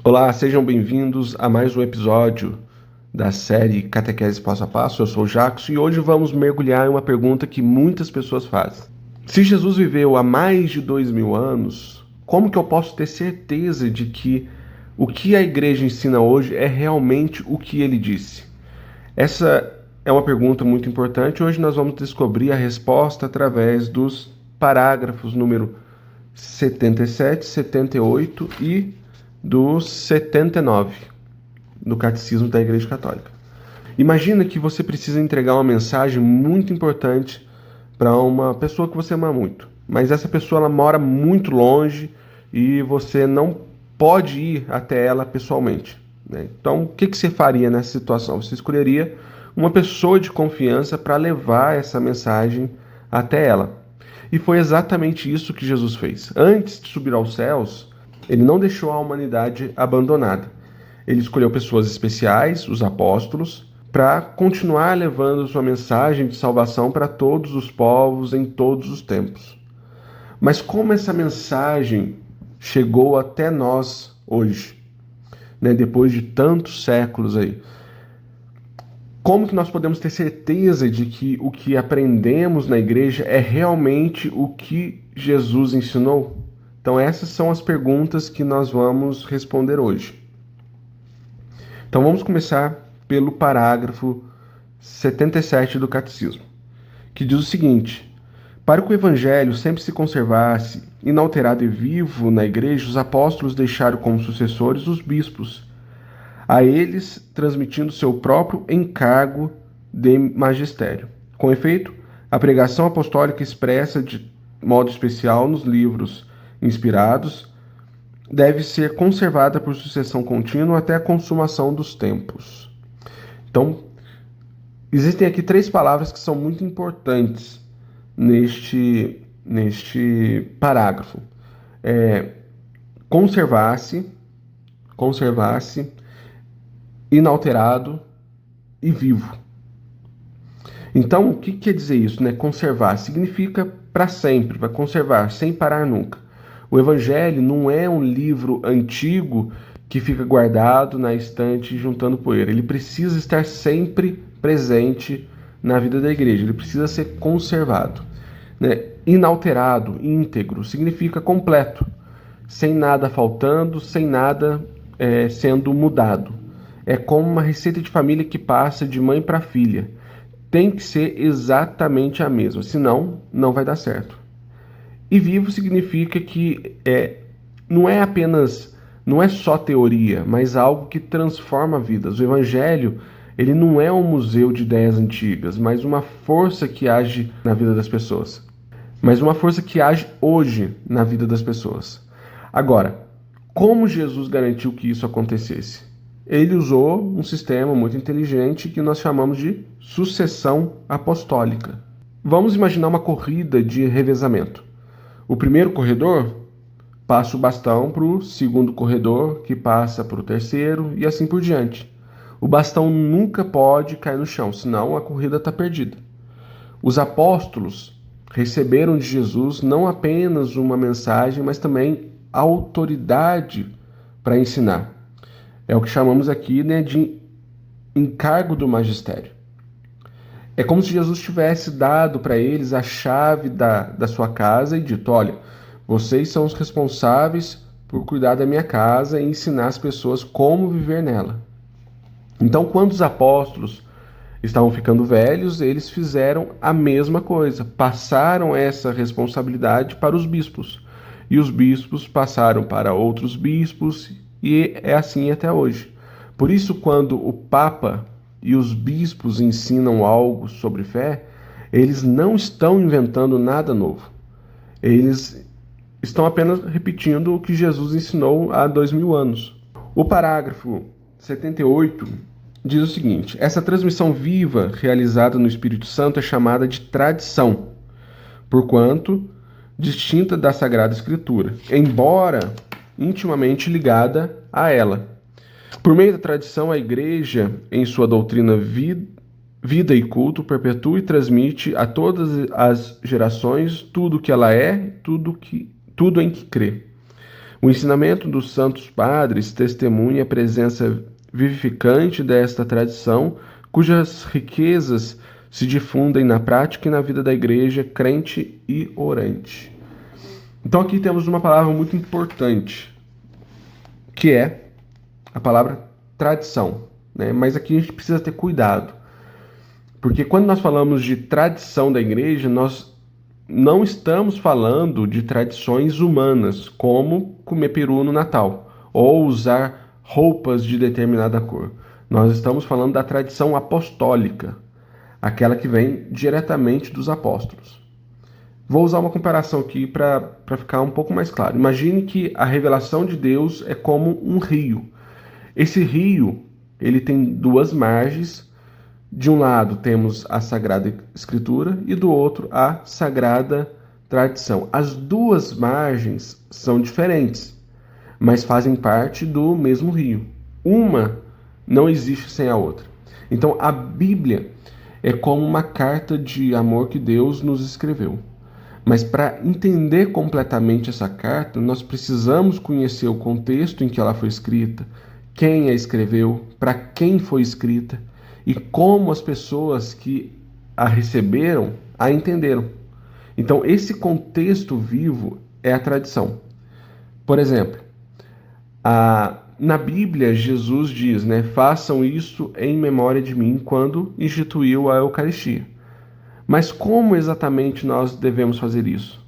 Olá, sejam bem-vindos a mais um episódio da série Catequese Passo a Passo. Eu sou o Jacques e hoje vamos mergulhar em uma pergunta que muitas pessoas fazem. Se Jesus viveu há mais de 2000 anos, como que eu posso ter certeza de que o que a igreja ensina hoje é realmente o que ele disse? Essa é uma pergunta muito importante. Hoje nós vamos descobrir a resposta através dos parágrafos número 77, 78 e do 79 do Catecismo da Igreja Católica. Imagina que você precisa entregar uma mensagem muito importante para uma pessoa que você ama muito, mas essa pessoa ela mora muito longe e você não pode ir até ela pessoalmente, né? Então, o que você faria nessa situação? Você escolheria uma pessoa de confiança para levar essa mensagem até ela. E foi exatamente isso que Jesus fez. Antes de subir aos céus, ele não deixou a humanidade abandonada. Ele escolheu pessoas especiais, os apóstolos, para continuar levando sua mensagem de salvação para todos os povos em todos os tempos. Mas como essa mensagem chegou até nós hoje, né, depois de tantos séculos aí? Como que nós podemos ter certeza de que o que aprendemos na igreja é realmente o que Jesus ensinou? Então essas são as perguntas que nós vamos responder hoje. Então vamos começar pelo parágrafo 77 do Catecismo, que diz o seguinte: para que o Evangelho sempre se conservasse inalterado e vivo na igreja, os apóstolos deixaram como sucessores os bispos, a eles transmitindo seu próprio encargo de magistério. Com efeito, a pregação apostólica expressa de modo especial nos livros inspirados deve ser conservada por sucessão contínua até a consumação dos tempos. Então, existem aqui três palavras que são muito importantes neste parágrafo. Conservar-se, inalterado e vivo. Então, o que quer dizer isso, né? Conservar significa para sempre, vai conservar, sem parar nunca. O Evangelho não é um livro antigo que fica guardado na estante juntando poeira. Ele precisa estar sempre presente na vida da igreja. Ele precisa ser conservado, né? Inalterado, íntegro, significa completo, sem nada faltando, sem nada sendo mudado. É como uma receita de família que passa de mãe para filha. Tem que ser exatamente a mesma, senão não vai dar certo. E vivo significa que não é só teoria, mas algo que transforma vidas. O Evangelho, ele não é um museu de ideias antigas, mas uma força que age na vida das pessoas. Mas uma força que age hoje na vida das pessoas. Agora, como Jesus garantiu que isso acontecesse? Ele usou um sistema muito inteligente que nós chamamos de sucessão apostólica. Vamos imaginar uma corrida de revezamento. O primeiro corredor passa o bastão para o segundo corredor, que passa para o terceiro e assim por diante. O bastão nunca pode cair no chão, senão a corrida está perdida. Os apóstolos receberam de Jesus não apenas uma mensagem, mas também autoridade para ensinar. É o que chamamos aqui, né, de encargo do magistério. É como se Jesus tivesse dado para eles a chave da sua casa e dito: olha, vocês são os responsáveis por cuidar da minha casa e ensinar as pessoas como viver nela. Então, quando os apóstolos estavam ficando velhos, eles fizeram a mesma coisa, passaram essa responsabilidade para os bispos. E os bispos passaram para outros bispos, e é assim até hoje. Por isso, quando o Papa e os bispos ensinam algo sobre fé, eles não estão inventando nada novo. Eles estão apenas repetindo o que Jesus ensinou há 2000 anos. O parágrafo 78 diz o seguinte: essa transmissão viva realizada no Espírito Santo é chamada de tradição, porquanto distinta da Sagrada Escritura, embora intimamente ligada a ela. Por meio da tradição, a Igreja, em sua doutrina vida e culto, perpetua e transmite a todas as gerações tudo o que ela é, tudo em que crê. O ensinamento dos santos padres testemunha a presença vivificante desta tradição, cujas riquezas se difundem na prática e na vida da igreja crente e orante. Então aqui temos uma palavra muito importante, que é a palavra tradição, né? Mas aqui a gente precisa ter cuidado, porque quando nós falamos de tradição da igreja, nós não estamos falando de tradições humanas, como comer peru no Natal, ou usar roupas de determinada cor. Nós estamos falando da tradição apostólica, aquela que vem diretamente dos apóstolos. Vou usar uma comparação aqui para ficar um pouco mais claro. Imagine que a revelação de Deus é como um rio. Esse rio, ele tem duas margens. De um lado temos a Sagrada Escritura e do outro a Sagrada Tradição. As duas margens são diferentes, mas fazem parte do mesmo rio. Uma não existe sem a outra. Então a Bíblia é como uma carta de amor que Deus nos escreveu. Mas para entender completamente essa carta, nós precisamos conhecer o contexto em que ela foi escrita, quem a escreveu, para quem foi escrita e como as pessoas que a receberam a entenderam. Então, esse contexto vivo é a tradição. Por exemplo, na Bíblia, Jesus diz, né, façam isso em memória de mim quando instituiu a Eucaristia. Mas como exatamente nós devemos fazer isso?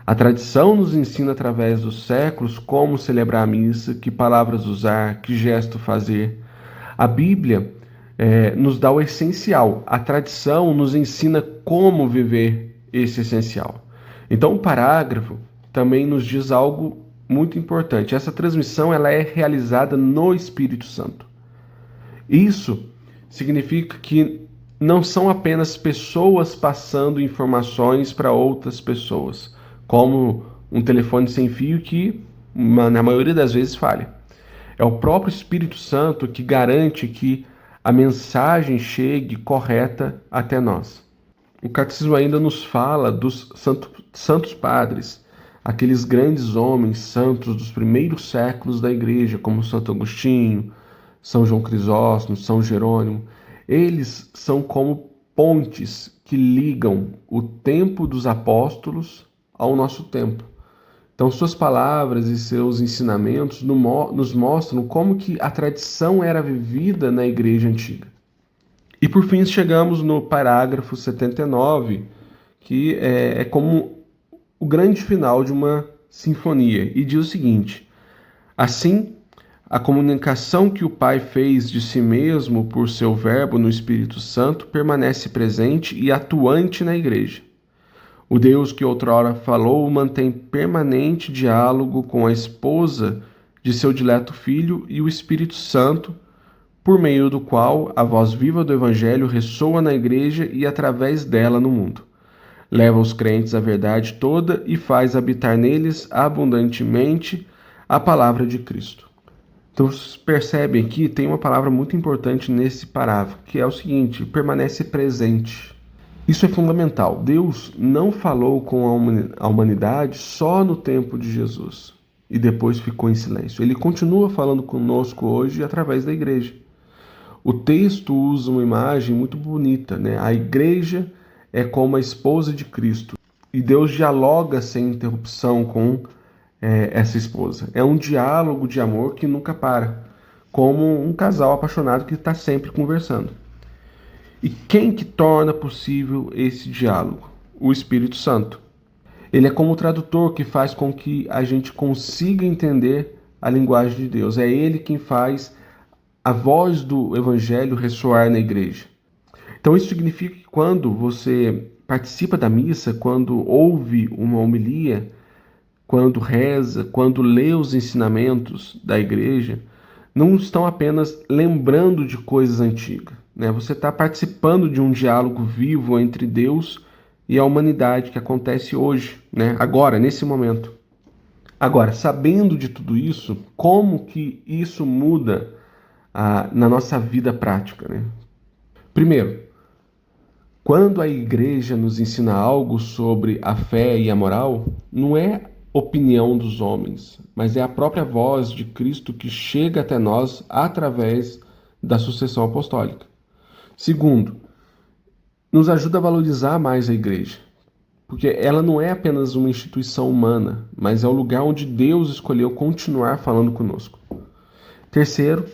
A tradição nos ensina através dos séculos como celebrar a missa, que palavras usar, que gesto fazer. A Bíblia nos dá o essencial. A tradição nos ensina como viver esse essencial. Então, o parágrafo também nos diz algo muito importante. Essa transmissão ela é realizada no Espírito Santo. Isso significa que não são apenas pessoas passando informações para outras pessoas, como um telefone sem fio que, na maioria das vezes, falha. É o próprio Espírito Santo que garante que a mensagem chegue correta até nós. O catecismo ainda nos fala dos santos padres, aqueles grandes homens santos dos primeiros séculos da igreja, como Santo Agostinho, São João Crisóstomo, São Jerônimo. Eles são como pontes que ligam o tempo dos apóstolos ao nosso tempo. Então, suas palavras e seus ensinamentos nos mostram como que a tradição era vivida na igreja antiga. E por fim, chegamos no parágrafo 79, que é como o grande final de uma sinfonia, e diz o seguinte: assim, a comunicação que o Pai fez de si mesmo por seu Verbo no Espírito Santo permanece presente e atuante na igreja. O Deus que outrora falou mantém permanente diálogo com a esposa de seu dileto Filho e o Espírito Santo, por meio do qual a voz viva do Evangelho ressoa na igreja e através dela no mundo. Leva os crentes à verdade toda e faz habitar neles abundantemente a palavra de Cristo. Então, vocês percebem que tem uma palavra muito importante nesse parágrafo, que é o seguinte: permanece presente. Isso é fundamental. Deus não falou com a humanidade só no tempo de Jesus e depois ficou em silêncio. Ele continua falando conosco hoje através da igreja. O texto usa uma imagem muito bonita, né? A igreja é como a esposa de Cristo e Deus dialoga sem interrupção com essa esposa. É um diálogo de amor que nunca para, como um casal apaixonado que está sempre conversando. E quem que torna possível esse diálogo? O Espírito Santo. Ele é como o tradutor que faz com que a gente consiga entender a linguagem de Deus. É ele quem faz a voz do Evangelho ressoar na igreja. Então isso significa que quando você participa da missa, quando ouve uma homilia, quando reza, quando lê os ensinamentos da igreja, não estão apenas lembrando de coisas antigas, né? Você está participando de um diálogo vivo entre Deus e a humanidade que acontece hoje, né? Agora, nesse momento. Agora, sabendo de tudo isso, como que isso muda na nossa vida prática, né? Primeiro, quando a igreja nos ensina algo sobre a fé e a moral, não é opinião dos homens, mas é a própria voz de Cristo que chega até nós através da sucessão apostólica. Segundo, nos ajuda a valorizar mais a igreja, porque ela não é apenas uma instituição humana, mas é o lugar onde Deus escolheu continuar falando conosco. Terceiro,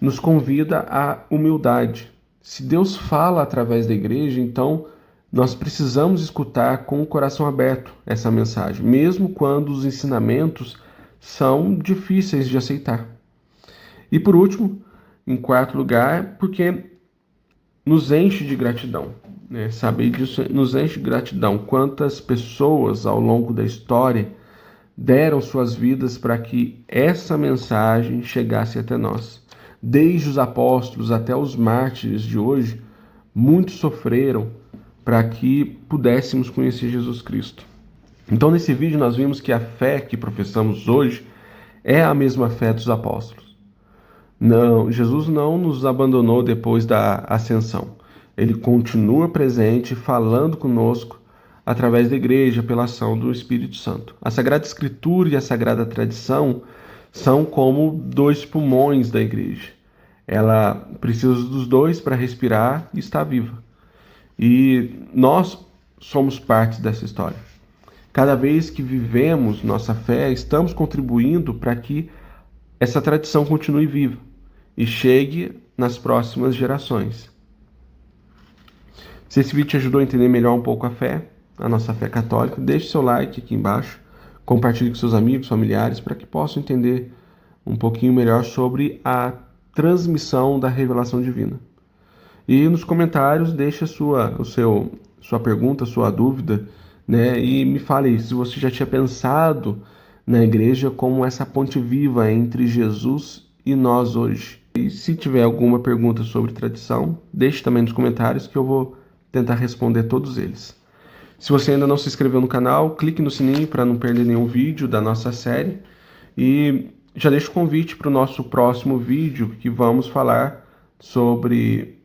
nos convida à humildade. Se Deus fala através da igreja, então nós precisamos escutar com o coração aberto essa mensagem, mesmo quando os ensinamentos são difíceis de aceitar. E por último, em quarto lugar, porque nos enche de gratidão. Saber disso nos enche de gratidão. Quantas pessoas ao longo da história deram suas vidas para que essa mensagem chegasse até nós. Desde os apóstolos até os mártires de hoje, muitos sofreram para que pudéssemos conhecer Jesus Cristo. Então, nesse vídeo, nós vimos que a fé que professamos hoje é a mesma fé dos apóstolos. Não, Jesus não nos abandonou depois da ascensão. Ele continua presente, falando conosco através da igreja, pela ação do Espírito Santo. A Sagrada Escritura e a Sagrada Tradição são como dois pulmões da igreja. Ela precisa dos dois para respirar e estar viva. E nós somos parte dessa história. Cada vez que vivemos nossa fé, estamos contribuindo para que essa tradição continue viva e chegue nas próximas gerações. Se esse vídeo te ajudou a entender melhor um pouco a nossa fé católica, deixe seu like aqui embaixo, compartilhe com seus amigos, familiares, para que possam entender um pouquinho melhor sobre a transmissão da revelação divina. E nos comentários deixe sua pergunta, sua dúvida, e me fale se você já tinha pensado na igreja como essa ponte viva entre Jesus e nós hoje. E se tiver alguma pergunta sobre tradição, deixe também nos comentários que eu vou tentar responder todos eles. Se você ainda não se inscreveu no canal, clique no sininho para não perder nenhum vídeo da nossa série. E já deixo o convite para o nosso próximo vídeo, que vamos falar sobre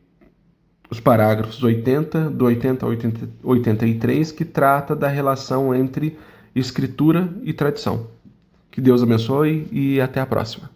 os parágrafos 80, do 80 ao 83, que trata da relação entre escritura e tradição. Que Deus abençoe e até a próxima.